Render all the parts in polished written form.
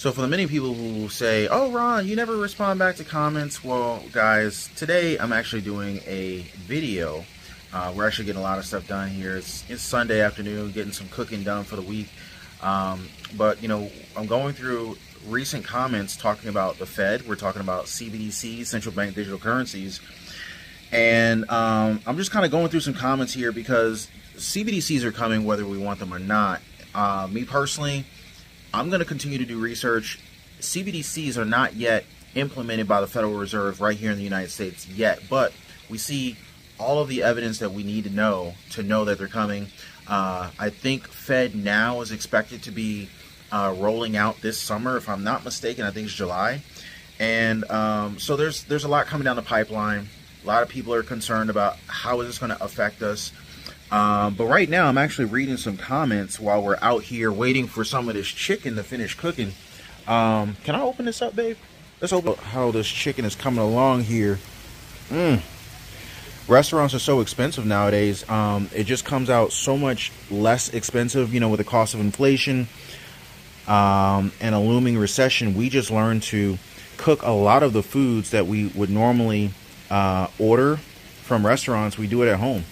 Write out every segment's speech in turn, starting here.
So for the many people who say, oh, Ron, you never respond back to comments. Well, guys, today I'm actually doing a video. We're actually getting a lot of stuff done here. It's Sunday afternoon, getting some cooking done for the week. But, you know, I'm going through recent comments talking about the Fed. We're talking about CBDCs, central bank digital currencies. And I'm just kind of going through some comments here because CBDCs are coming whether we want them or not. Me personally, I'm going to continue to do research. CBDCs are not yet implemented by the Federal Reserve right here in the United States yet, but we see all of the evidence that we need to know that they're coming. I think Fed Now is expected to be rolling out this summer, if I'm not mistaken. I think it's July. And so there's a lot coming down the pipeline. A lot of people are concerned about how is this going to affect us. But right now, I'm actually reading some comments while we're out here waiting for some of this chicken to finish cooking. Can I open this up, babe? Let's open how this chicken is coming along here. Restaurants are so expensive nowadays. It just comes out so much less expensive, you know, with the cost of inflation and a looming recession. We just learned to cook a lot of the foods that we would normally order from restaurants. We do it at home.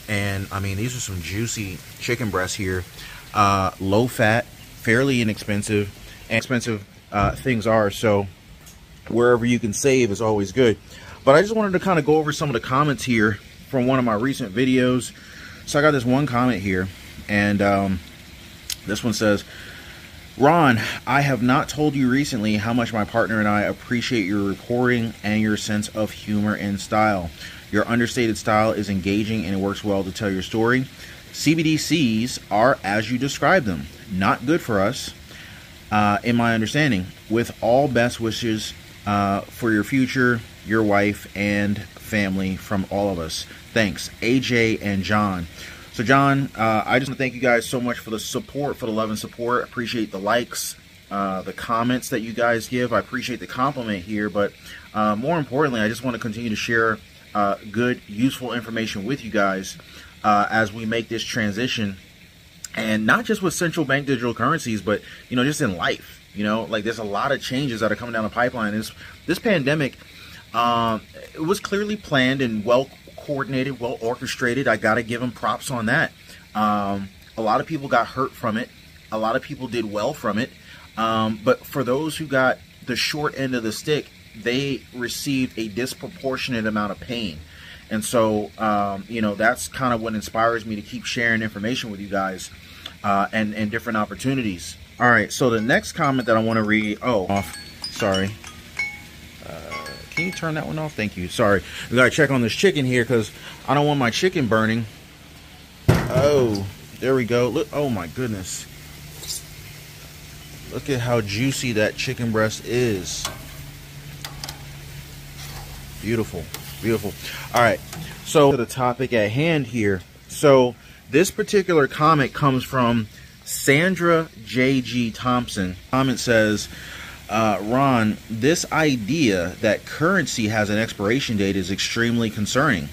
And I mean, these are some juicy chicken breasts here, low fat, fairly inexpensive, and expensive things are. So wherever you can save is always good. But I just wanted to kind of go over some of the comments here from one of my recent videos. So I got this one comment here, and this one says, Ron, I have not told you recently how much my partner and I appreciate your reporting and your sense of humor and style. Your understated style is engaging and it works well to tell your story. CBDCs are as you describe them, not good for us, in my understanding. With all best wishes for your future, your wife, and family from all of us. Thanks, AJ and John. So John, I just want to thank you guys so much for the support, for the love and support. I appreciate the likes, the comments that you guys give. I appreciate the compliment here, but more importantly, I just want to continue to share good, useful information with you guys as we make this transition, and not just with central bank digital currencies, but you know, just in life. You know, like there's a lot of changes that are coming down the pipeline. This pandemic, it was clearly planned and well coordinated, well orchestrated. I gotta give them props on that. A lot of people got hurt from it. A lot of people did well from it. But for those who got the short end of the stick, they received a disproportionate amount of pain. And so, you know, that's kind of what inspires me to keep sharing information with you guys and different opportunities. All right, so the next comment that I want to read, sorry. Can you turn that one off? Thank you. Sorry. We got to check on this chicken here because I don't want my chicken burning. Oh, there we go. Look, oh my goodness. Look at how juicy that chicken breast is. Beautiful, beautiful. All right, so the topic at hand here. So this particular comment comes from Sandra J.G. Thompson. Comment says, Ron, this idea that currency has an expiration date is extremely concerning.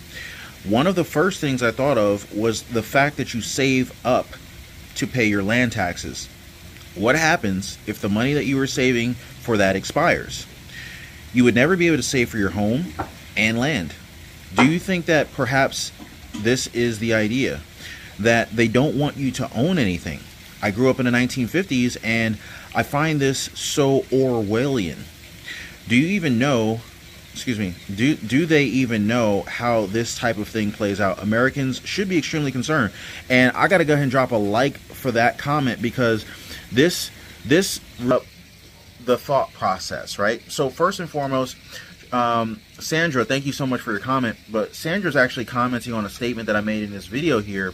One of the first things I thought of was the fact that you save up to pay your land taxes. What happens if the money that you were saving for that expires? You would never be able to save for your home and land. Do you think that perhaps this is the idea? That they don't want you to own anything? I grew up in the 1950s and I find this so Orwellian. Do you even know, do they even know how this type of thing plays out? Americans should be extremely concerned. And I got to go ahead and drop a like for that comment because this the thought process, right? So first and foremost, Sandra, thank you so much for your comment, but Sandra's actually commenting on a statement that I made in this video here.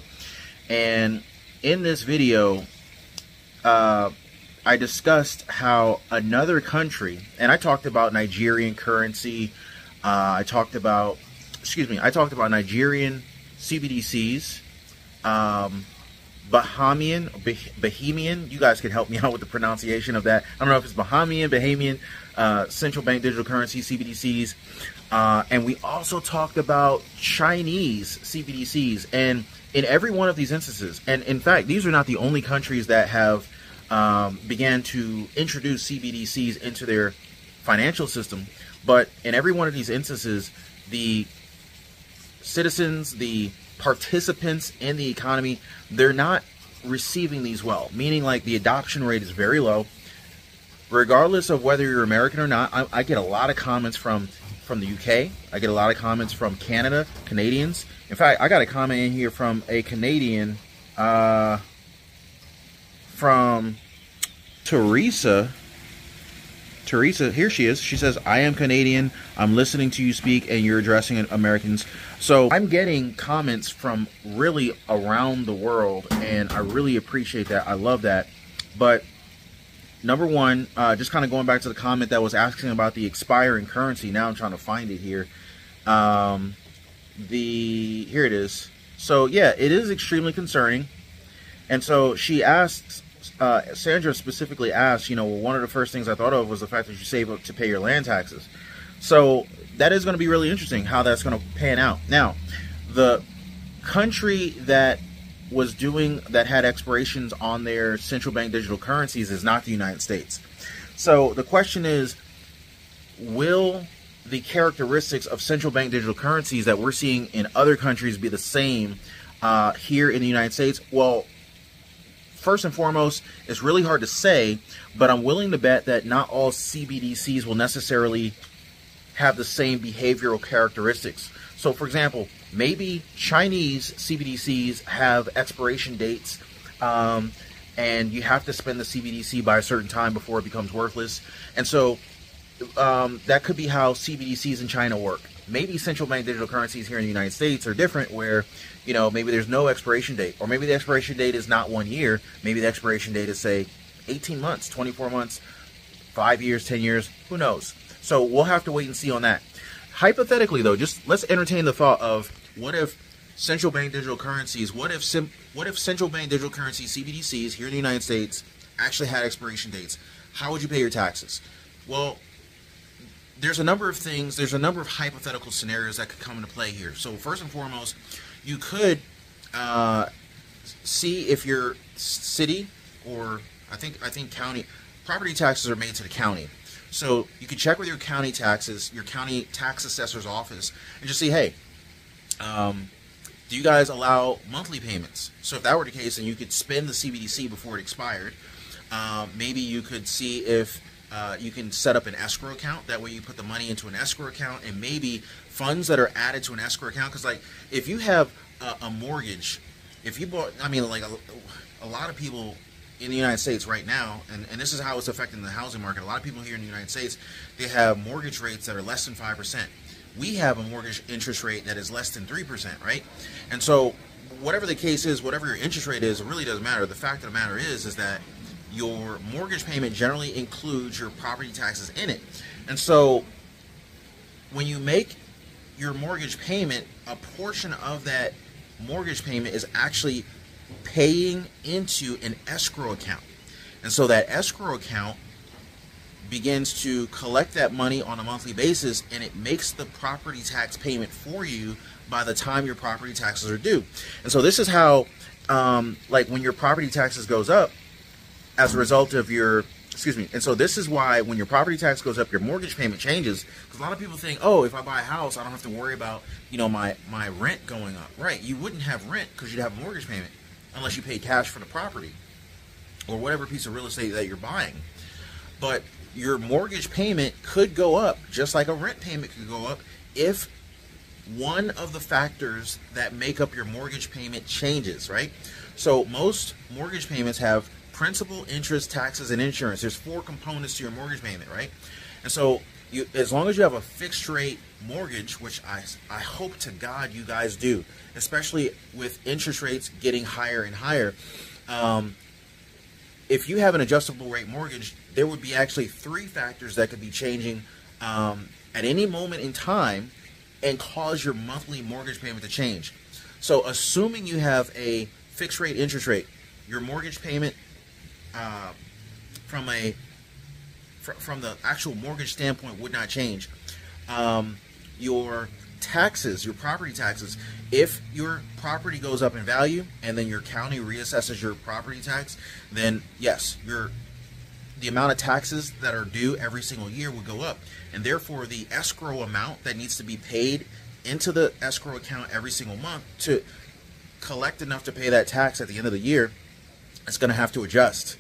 And in this video, I discussed how another country, and I talked about Nigerian currency, I talked about Nigerian CBDCs, Bahamian, you guys can help me out with the pronunciation of that. I don't know if it's Bahamian, central bank digital currency, CBDCs. And we also talked about Chinese CBDCs. And in every one of these instances, and in fact, these are not the only countries that have began to introduce CBDCs into their financial system. But in every one of these instances, the citizens, the participants in the economy, they're not receiving these well, meaning like the adoption rate is very low. Regardless of whether you're American or not, I get a lot of comments from the UK. I get a lot of comments from Canada, Canadians. In fact, I got a comment in here from a Canadian, from Teresa. Teresa, here she is. She says, I am Canadian. I'm listening to you speak and you're addressing Americans. So I'm getting comments from really around the world, and I really appreciate that. I love that. But number one, just kind of going back to the comment that was asking about the expiring currency. Now I'm trying to find it here. Here it is. So yeah, it is extremely concerning. And so she asks, Sandra specifically asked, you know, well, one of the first things I thought of was the fact that you save up to pay your land taxes. So that is going to be really interesting how that's going to pan out. Now, the country that had expirations on their central bank digital currencies is not the United States. So the question is, will the characteristics of central bank digital currencies that we're seeing in other countries be the same here in the United States? Well, first and foremost, it's really hard to say, but I'm willing to bet that not all CBDCs will necessarily have the same behavioral characteristics. So, for example, maybe Chinese CBDCs have expiration dates, and you have to spend the CBDC by a certain time before it becomes worthless. And so that could be how CBDCs in China work. Maybe central bank digital currencies here in the United States are different, where, you know, maybe there's no expiration date, or maybe the expiration date is not 1 year. Maybe the expiration date is, say, 18 months, 24 months, 5 years, 10 years, who knows? So we'll have to wait and see on that. Hypothetically, though, just let's entertain the thought of, what if central bank digital currencies, what if central bank digital currency CBDCs here in the United States actually had expiration dates? How would you pay your taxes? Well, there's a number of things, there's a number of hypothetical scenarios that could come into play here. So first and foremost, you could see if your city, or I think county, property taxes are made to the county. So you could check with your county taxes, your county tax assessor's office, and just see, hey, do you guys allow monthly payments? So if that were the case, then you could spend the CBDC before it expired. Maybe you could see if you can set up an escrow account. That way you put the money into an escrow account, and maybe funds that are added to an escrow account. Because, like, if you have a mortgage, if you bought, I mean, like a lot of people in the United States right now, and this is how it's affecting the housing market. A lot of people here in the United States, they have mortgage rates that are less than 5%. We have a mortgage interest rate that is less than 3%, right? And so whatever the case is, whatever your interest rate is, it really doesn't matter. The fact of the matter is that your mortgage payment generally includes your property taxes in it. And so when you make your mortgage payment, a portion of that mortgage payment is actually paying into an escrow account. And so that escrow account begins to collect that money on a monthly basis, and it makes the property tax payment for you by the time your property taxes are due. And so this is how, like, when your property taxes goes up as a result of your, and so this is why when your property tax goes up, your mortgage payment changes. Because a lot of people think, oh, if I buy a house, I don't have to worry about, you know, my rent going up. Right, you wouldn't have rent because you'd have a mortgage payment unless you pay cash for the property or whatever piece of real estate that you're buying. But your mortgage payment could go up, just like a rent payment could go up, if one of the factors that make up your mortgage payment changes, right? So most mortgage payments have principal, interest, taxes, and insurance. There's 4 components to your mortgage payment, right? And so as long as you have a fixed rate mortgage, which I hope to God you guys do, especially with interest rates getting higher and higher, if you have an adjustable rate mortgage, there would be actually 3 factors that could be changing at any moment in time and cause your monthly mortgage payment to change. So assuming you have a fixed rate interest rate, your mortgage payment from the actual mortgage standpoint would not change. Your taxes, your property taxes, if your property goes up in value and then your county reassesses your property tax, then yes, the amount of taxes that are due every single year will go up, and therefore the escrow amount that needs to be paid into the escrow account every single month to collect enough to pay that tax at the end of the year, it's going to have to adjust.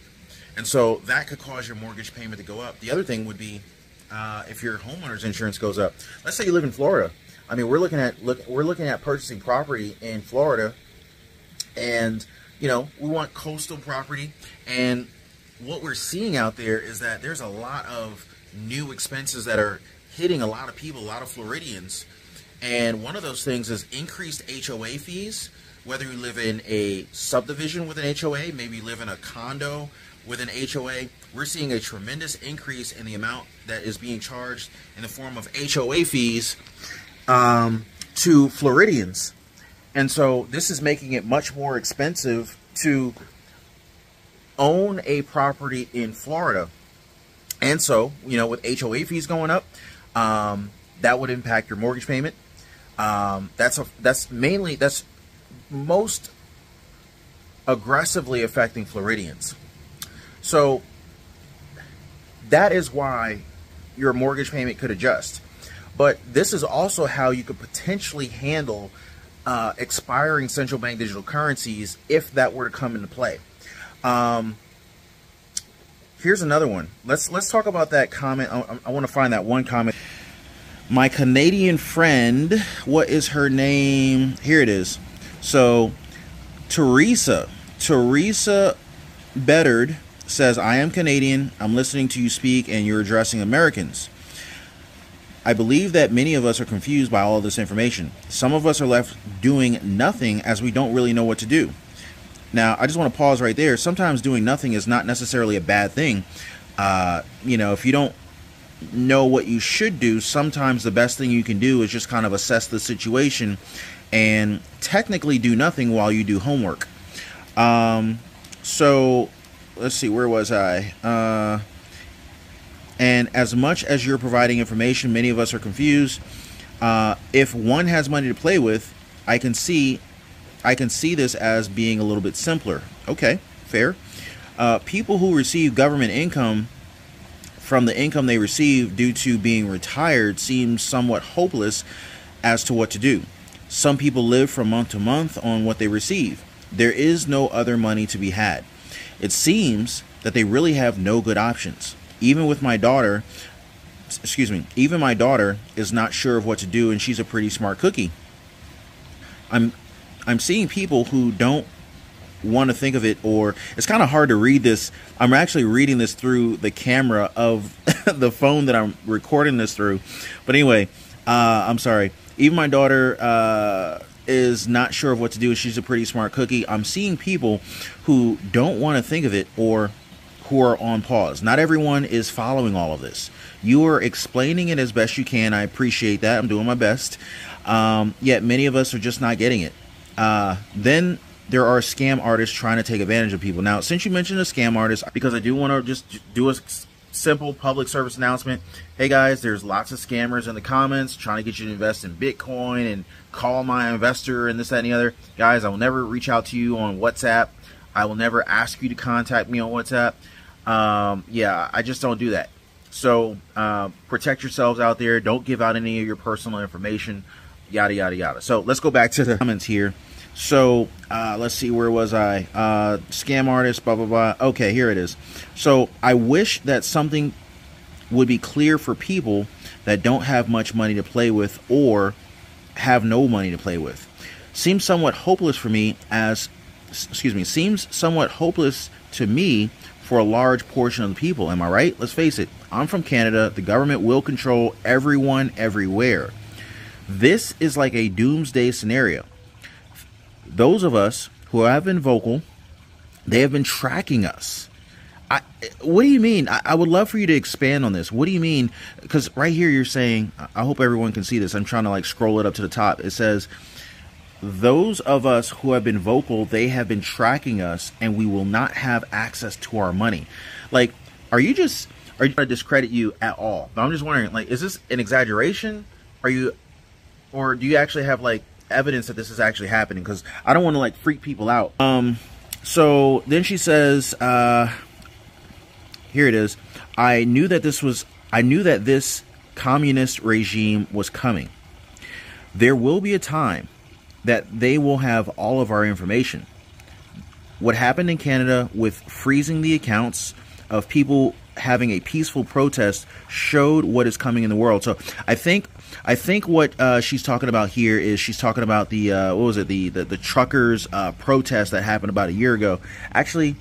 And so that could cause your mortgage payment to go up. The other thing would be if your homeowner's insurance goes up. Let's say you live in Florida. I mean, we're looking at purchasing property in Florida, and you know, we want coastal property. And what we're seeing out there is that there's a lot of new expenses that are hitting a lot of people, a lot of Floridians. And one of those things is increased HOA fees. Whether you live in a subdivision with an HOA, maybe you live in a condo with an HOA, we're seeing a tremendous increase in the amount that is being charged in the form of HOA fees to Floridians. And so this is making it much more expensive to own a property in Florida. And so, you know, with HOA fees going up, that would impact your mortgage payment. That's most aggressively affecting Floridians. So that is why your mortgage payment could adjust. But this is also how you could potentially handle expiring central bank digital currencies if that were to come into play. Here's another one. Let's talk about that comment. I want to find that one comment. My Canadian friend, what is her name? Here it is. So Teresa Beddard says, I am Canadian. I'm listening to you speak and you're addressing Americans. I believe that many of us are confused by all of this information. Some of us are left doing nothing as we don't really know what to do. Now, I just want to pause right there. Sometimes doing nothing is not necessarily a bad thing. You know, if you don't know what you should do, sometimes the best thing you can do is just kind of assess the situation and technically do nothing while you do homework. So let's see, where was I? And as much as you're providing information, many of us are confused. If one has money to play with, I can see this as being a little bit simpler. Okay, fair. People who receive government income from the income they receive due to being retired seems somewhat hopeless as to what to do. Some people live from month to month on what they receive. There is no other money to be had. It seems that they really have no good options. Even my daughter is not sure of what to do, and she's a pretty smart cookie. I'm seeing people who don't want to think of it, or it's kind of hard to read this. I'm actually reading this through the camera of the phone that I'm recording this through. But anyway, I'm sorry. Even my daughter is not sure of what to do. She's a pretty smart cookie. I'm seeing people who don't want to think of it or who are on pause. Not everyone is following all of this. You are explaining it as best you can. I appreciate that. I'm doing my best. Yet many of us are just not getting it. Then there are scam artists trying to take advantage of people. Now, since you mentioned a scam artist, because I do want to just do a simple public service announcement. Hey guys, there's lots of scammers in the comments trying to get you to invest in Bitcoin and call my investor and this, that, and the other. Guys, I will never reach out to you on WhatsApp. I will never ask you to contact me on WhatsApp. Yeah, I just don't do that. So protect yourselves out there. Don't give out any of your personal information, yada, yada, yada. So let's go back to the comments here. So let's see, where was I? Scam artist, blah, blah, blah. Okay, here it is. So I wish that something would be clear for people that don't have much money to play with or have no money to play with. Seems somewhat hopeless for me seems somewhat hopeless to me for a large portion of the people. Am I right? Let's face it. I'm from Canada. The government will control everyone everywhere. This is like a doomsday scenario. Those of us who have been vocal, they have been tracking us. What do you mean? I would love for you to expand on this. What do you mean? Because right here you're saying, I hope everyone can see this. I'm trying to like scroll it up to the top. It says, those of us who have been vocal, they have been tracking us and we will not have access to our money. Like, are you trying to discredit you at all? But I'm just wondering, like, is this an exaggeration? Are you or do you actually have like evidence that this is actually happening? Because I don't want to like freak people out. So then she says, here it is. I knew that this communist regime was coming. There will be a time that they will have all of our information. What happened in Canada with freezing the accounts of people having a peaceful protest showed what is coming in the world. So I think what she's talking about here is she's talking about the the truckers protest that happened about a year ago. Actually,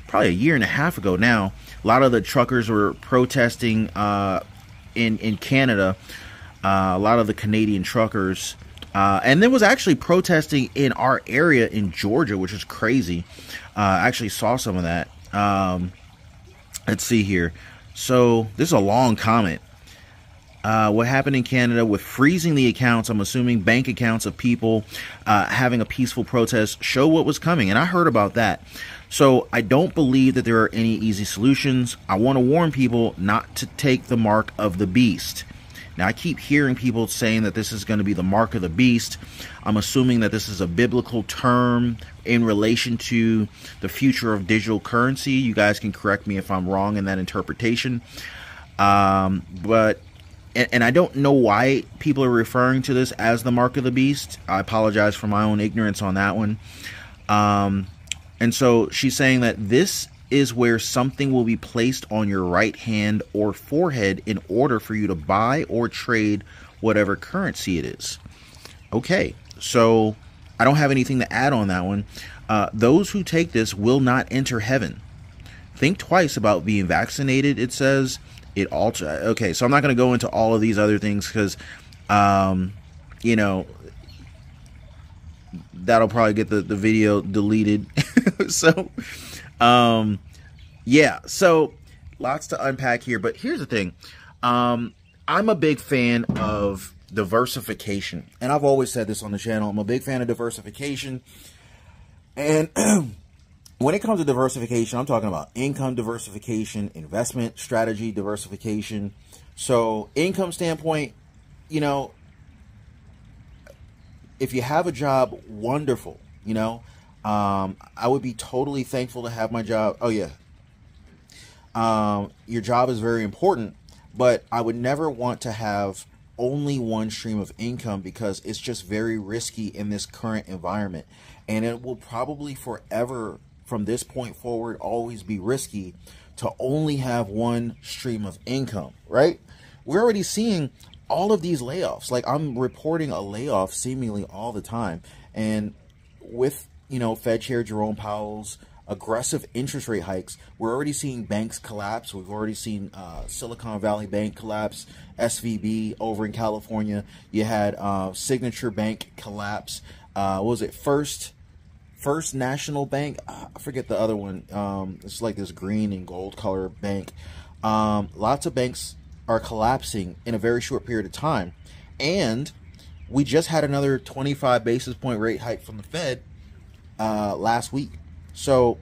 probably a year and a half ago now. A lot of the truckers were protesting in Canada. A lot of the Canadian truckers. And there was actually protesting in our area in Georgia, which is crazy. I actually saw some of that. Let's see here. So this is a long comment. What happened in Canada with freezing the accounts, I'm assuming bank accounts of people having a peaceful protest, show what was coming. And I heard about that. So I don't believe that there are any easy solutions. I want to warn people not to take the mark of the beast. Now, I keep hearing people saying that this is going to be the mark of the beast. I'm assuming that this is a biblical term in relation to the future of digital currency. You guys can correct me if I'm wrong in that interpretation. But I don't know why people are referring to this as the mark of the beast. I apologize for my own ignorance on that one. And so she's saying that this is where something will be placed on your right hand or forehead in order for you to buy or trade whatever currency it is. Okay, so I don't have anything to add on that one. Those who take this will not enter heaven. Think twice about being vaccinated, it says. Okay, so I'm not going to go into all of these other things because, you know, that'll probably get the video deleted. So, yeah, so lots to unpack here, but here's the thing. I'm a big fan of diversification, and I've always said this on the channel. I'm a big fan of diversification, and when it comes to diversification, I'm talking about income diversification, investment strategy diversification. So income standpoint, you know, if you have a job, wonderful, you know. I would be totally thankful to have my job. Oh yeah. Your job is very important, but I would never want to have only one stream of income because it's just very risky in this current environment. And it will probably forever from this point forward always be risky to only have one stream of income, right? We're already seeing all of these layoffs. Like, I'm reporting a layoff seemingly all the time. And with, you know, Fed Chair Jerome Powell's aggressive interest rate hikes, we're already seeing banks collapse. We've already seen Silicon Valley Bank collapse, SVB over in California. You had Signature Bank collapse. What was it? First National Bank. I forget the other one. It's like this green and gold color bank. Lots of banks are collapsing in a very short period of time. And we just had another 25 basis point rate hike from the Fed last week. So,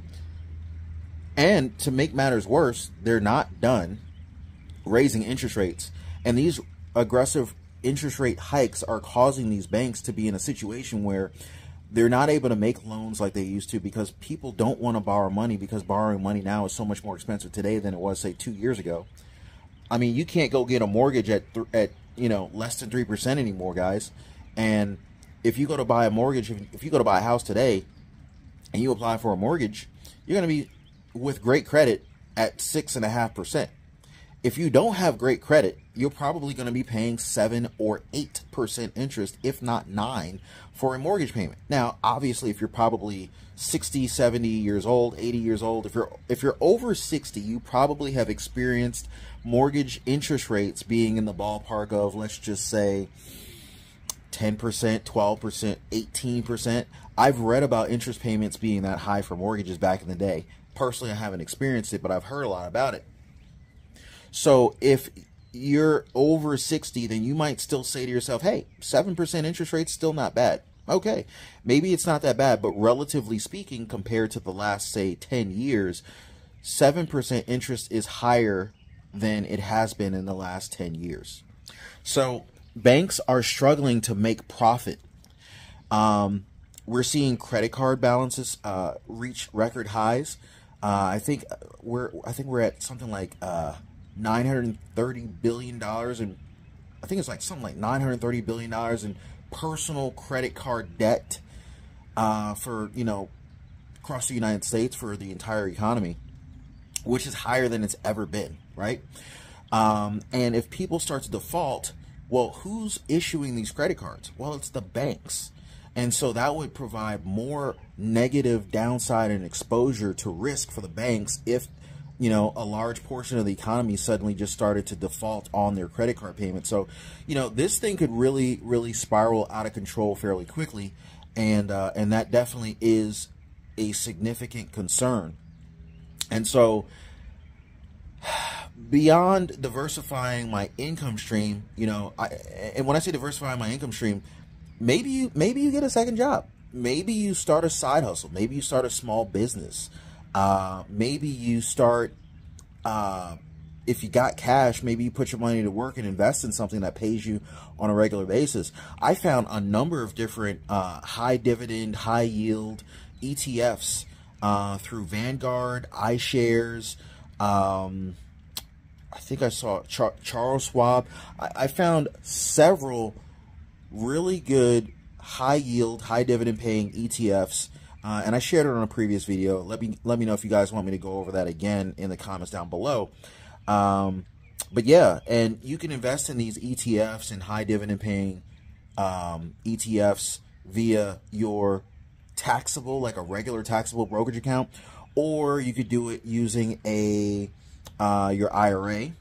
and to make matters worse, they're not done raising interest rates. And these aggressive interest rate hikes are causing these banks to be in a situation where they're not able to make loans like they used to because people don't want to borrow money, because borrowing money now is so much more expensive today than it was, say, 2 years ago. I mean, you can't go get a mortgage at you know, less than 3% anymore, guys. And if you go to buy a mortgage, if you go to buy a house today and you apply for a mortgage, you're going to be with great credit at 6.5%. If you don't have great credit, you're probably going to be paying 7 or 8% interest, if not 9%, for a mortgage payment. Now, obviously, if you're probably 60, 70 years old, 80 years old, if you're over 60, you probably have experienced mortgage interest rates being in the ballpark of, let's just say, 10%, 12%, 18%. I've read about interest payments being that high for mortgages back in the day. Personally, I haven't experienced it, but I've heard a lot about it. So if you're over 60, then you might still say to yourself, hey, 7% interest rate's still not bad. Okay, maybe it's not that bad, but relatively speaking, compared to the last, say, 10 years, 7% interest is higher than it has been in the last 10 years. So banks are struggling to make profit. We're seeing credit card balances reach record highs. I think we're at something like $930 billion, and I think it's like something like $930 billion in personal credit card debt for, you know, across the United States for the entire economy, which is higher than it's ever been, right? And if people start to default, well, who's issuing these credit cards? Well, it's the banks. And so that would provide more negative downside and exposure to risk for the banks if, you know, a large portion of the economy suddenly just started to default on their credit card payments. So, you know, this thing could really, really spiral out of control fairly quickly. And that definitely is a significant concern. And so beyond diversifying my income stream, you know, and when I say diversifying my income stream, maybe you get a second job. Maybe you start a side hustle. Maybe you start a small business. Maybe you start, if you got cash, maybe you put your money to work and invest in something that pays you on a regular basis. I found a number of different high dividend, high yield ETFs through Vanguard, iShares. I think I saw Charles Schwab. I found several really good high yield, high dividend paying ETFs, and I shared it on a previous video. Let me know if you guys want me to go over that again in the comments down below. But yeah, and you can invest in these ETFs and high dividend paying ETFs via your taxable, like a regular taxable brokerage account, or you could do it using your IRA.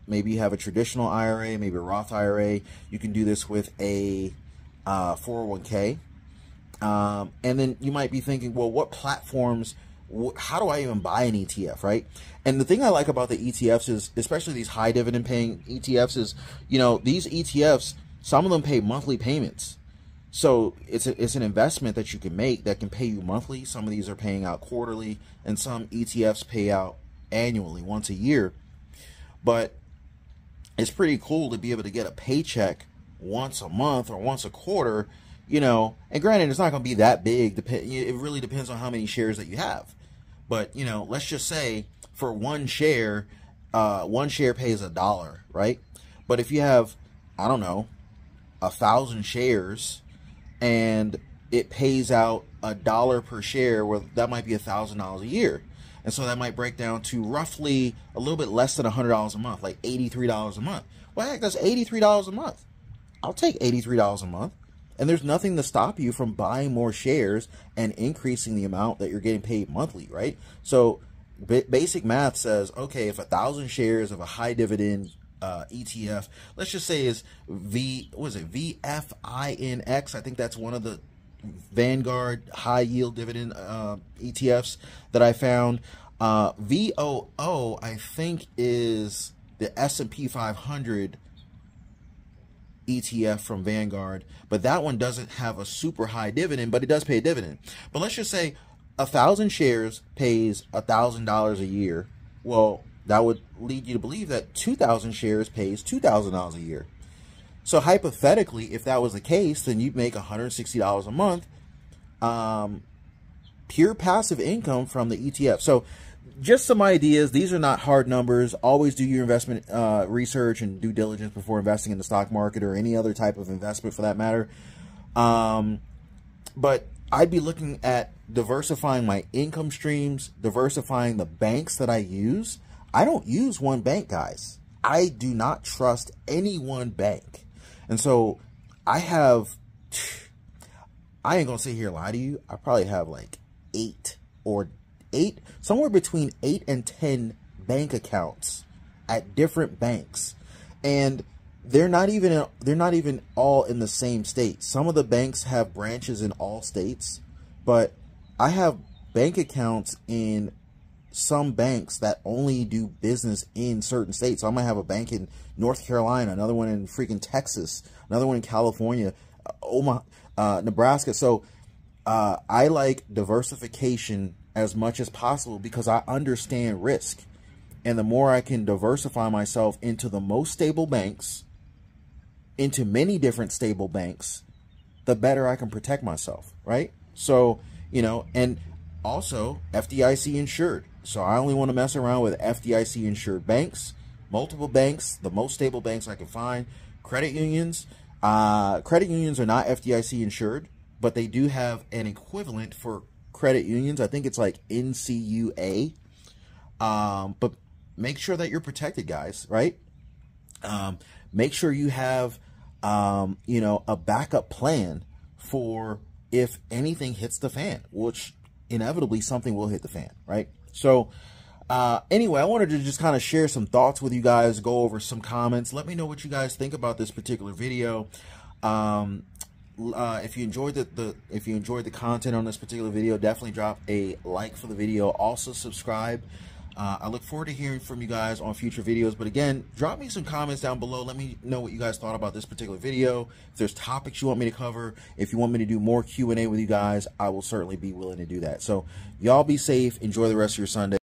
Maybe you have a traditional IRA, maybe a Roth IRA. You can do this with a 401k. And then you might be thinking, well, what platforms, how do I even buy an ETF, right? And the thing I like about the ETFs is, especially these high dividend paying ETFs, is, you know, these ETFs, some of them pay monthly payments. So it's an investment that you can make that can pay you monthly. Some of these are paying out quarterly, and some ETFs pay out annually, once a year. But it's pretty cool to be able to get a paycheck once a month or once a quarter, you know. And granted, it's not going to be that big. It really depends on how many shares that you have. But, you know, let's just say for one share pays $1, right? But if you have, I don't know, 1,000 shares and it pays out $1 per share, well, that might be $1,000 a year. And so that might break down to roughly a little bit less than $100 a month, like $83 a month. Well, heck, that's $83 a month. I'll take $83 a month. And there's nothing to stop you from buying more shares and increasing the amount that you're getting paid monthly, right? So basic math says, okay, if 1,000 shares of a high dividend ETF, let's just say is VFINX. I think that's one of the Vanguard high yield dividend ETFs that I found. VOO, I think, is the S&P 500 ETF from Vanguard, but that one doesn't have a super high dividend, but it does pay a dividend. But let's just say 1,000 shares pays $1,000 a year. Well, that would lead you to believe that 2,000 shares pays $2,000 a year. So hypothetically, if that was the case, then you'd make $160 a month, pure passive income from the ETF. So just some ideas. These are not hard numbers. Always do your investment research and due diligence before investing in the stock market or any other type of investment for that matter. But I'd be looking at diversifying my income streams, diversifying the banks that I use. I don't use one bank, guys. I do not trust any one bank. And so I ain't gonna sit here and lie to you. I probably have like somewhere between 8 and 10 bank accounts at different banks. And they're not even all in the same state. Some of the banks have branches in all states, but I have bank accounts in some banks that only do business in certain states. So I might have a bank in North Carolina, another one in freaking Texas, another one in California, Nebraska. So I like diversification as much as possible because I understand risk. And the more I can diversify myself into the most stable banks, into many different stable banks, the better I can protect myself, right? So, you know, and also FDIC insured. So I only want to mess around with FDIC insured banks, multiple banks, the most stable banks I can find. Credit unions. Credit unions are not FDIC insured, but they do have an equivalent for credit unions. I think it's like NCUA. But make sure that you're protected, guys, right? Make sure you have, you know, a backup plan for if anything hits the fan, which inevitably something will hit the fan, right? So, anyway, I wanted to just kind of share some thoughts with you guys, go over some comments. Let me know what you guys think about this particular video. If you enjoyed the content on this particular video, definitely drop a like for the video. Also subscribe. I look forward to hearing from you guys on future videos. But again, drop me some comments down below. Let me know what you guys thought about this particular video. If there's topics you want me to cover, if you want me to do more Q&A with you guys, I will certainly be willing to do that. So y'all be safe. Enjoy the rest of your Sunday.